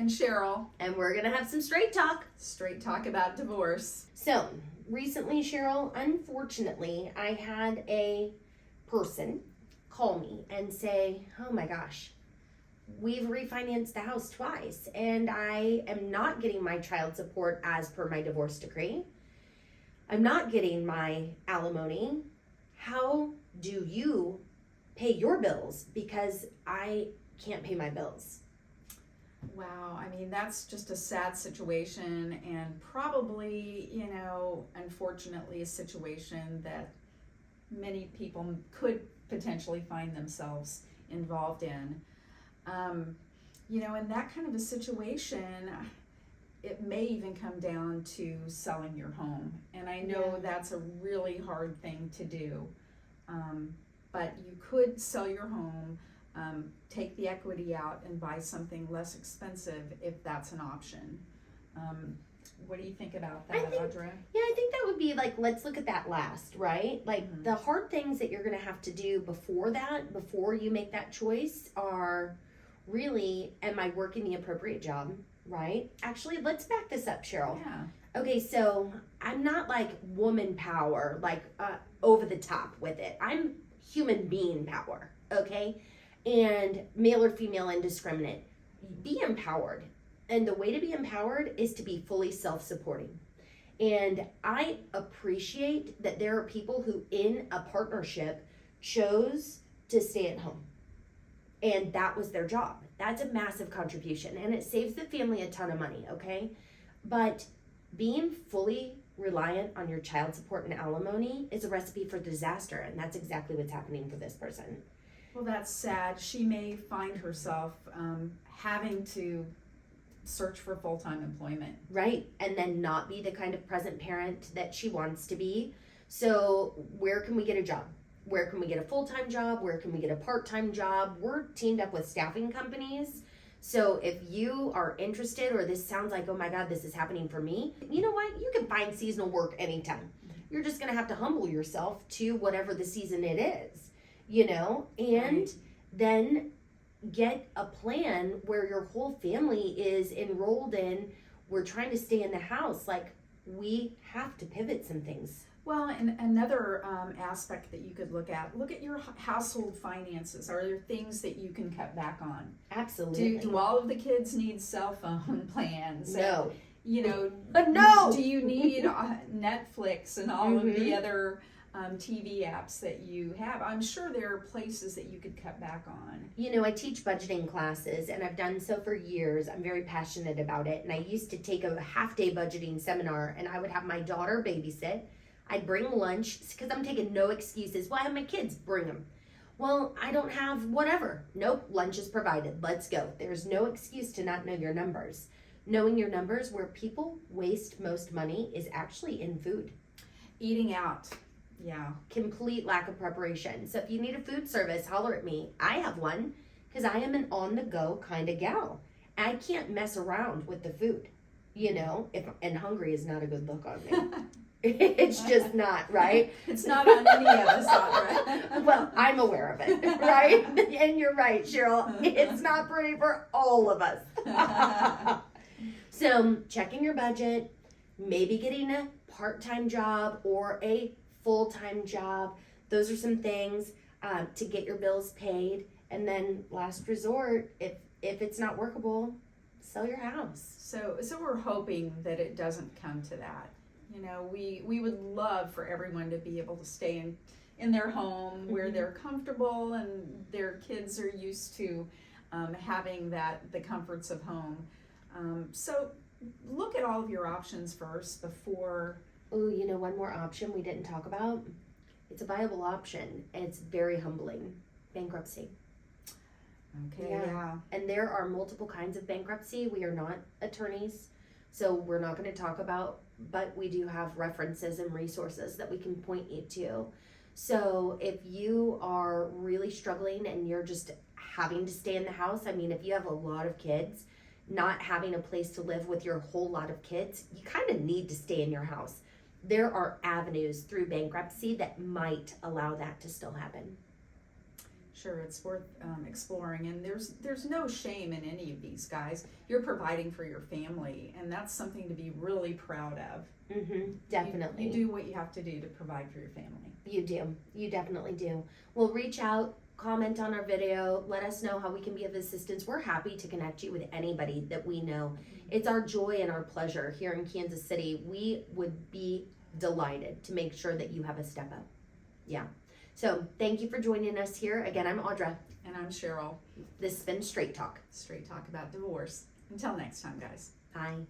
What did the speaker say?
And Sheryl. And we're going to have some straight talk. Straight talk about divorce. So, recently, Sheryl, unfortunately, I had a person call me and say, oh my gosh, we've refinanced the house twice and I am not getting my child support as per my divorce decree. I'm not getting my alimony. How do you pay your bills? Because I can't pay my bills. Wow, I mean, that's just a sad situation, and probably, unfortunately, a situation that many people could potentially find themselves involved in. In that kind of a situation, it may even come down to selling your home. And I know that's a really hard thing to do. But you could sell your home, take the equity out and buy something less expensive if that's an option. What do you think about that, Audra? Yeah, I think that would be let's look at that last, right? The hard things that you're going to have to do before you make that choice are really, am I working the appropriate job, right? Actually, let's back this up, Sheryl. Yeah. Okay, so I'm not woman power, over the top with it. I'm human being power, okay? And male or female indiscriminate. Be empowered. And the way to be empowered is to be fully self-supporting. And I appreciate that there are people who in a partnership chose to stay at home. And that was their job. That's a massive contribution. And it saves the family a ton of money, okay? But being fully reliant on your child support and alimony is a recipe for disaster. And that's exactly what's happening for this person. Well, that's sad. She may find herself having to search for full-time employment. Right. And then not be the kind of present parent that she wants to be. So where can we get a job? Where can we get a full-time job? Where can we get a part-time job? We're teamed up with staffing companies. So if you are interested or this sounds like, oh my God, this is happening for me, you know what? You can find seasonal work anytime. You're just going to have to humble yourself to whatever the season it is, and then get a plan where your whole family is enrolled in, we're trying to stay in the house. We have to pivot some things. Well, and another aspect that you could look at your household finances. Are there things that you can cut back on? Absolutely. Do all of the kids need cell phone plans? No. No. Do you need Netflix and all of the other TV apps that you have? I'm sure there are places that you could cut back on. I teach budgeting classes, and I've done so for years. I'm very passionate about it. And I used to take a half-day budgeting seminar, and I would have my daughter babysit. I'd bring lunch because I'm taking no excuses. Well, I have my kids, bring them. Well, I don't have whatever. Nope, lunch is provided. Let's go. There's no excuse to not know your numbers. Knowing your numbers, where people waste most money is actually in food. Eating out. Yeah. Complete lack of preparation. So if you need a food service, holler at me. I have one because I am an on-the-go kind of gal. I can't mess around with the food, and hungry is not a good look on me. It's just not, right? It's not on any of us, Audra. Well, I'm aware of it, right? And you're right, Sheryl. It's not pretty for all of us. So checking your budget, maybe getting a part-time job or a full-time job. Those are some things to get your bills paid. And then last resort, if it's not workable, sell your house. So we're hoping that it doesn't come to that. We would love for everyone to be able to stay in their home where they're comfortable and their kids are used to having the comforts of home. So look at all of your options first before. Oh, one more option we didn't talk about. It's a viable option, and it's very humbling. Bankruptcy. Okay, yeah. And there are multiple kinds of bankruptcy. We are not attorneys, so we're not going to talk about, but we do have references and resources that we can point you to. So if you are really struggling and you're just having to stay in the house, if you have a lot of kids, not having a place to live with your whole lot of kids, you kind of need to stay in your house. There are avenues through bankruptcy that might allow that to still happen. Sure, it's worth exploring, and there's no shame in any of these, guys. You're providing for your family, and that's something to be really proud of. Definitely. You do what you have to do to provide for your family. You do. You definitely do. Well, reach out, comment on our video, let us know how we can be of assistance. We're happy to connect you with anybody that we know. It's our joy and our pleasure here in Kansas City. We would be delighted to make sure that you have a step up. Yeah. So thank you for joining us here. Again, I'm Audra. And I'm Sheryl. This has been Straight Talk. Straight talk about divorce. Until next time, guys. Bye.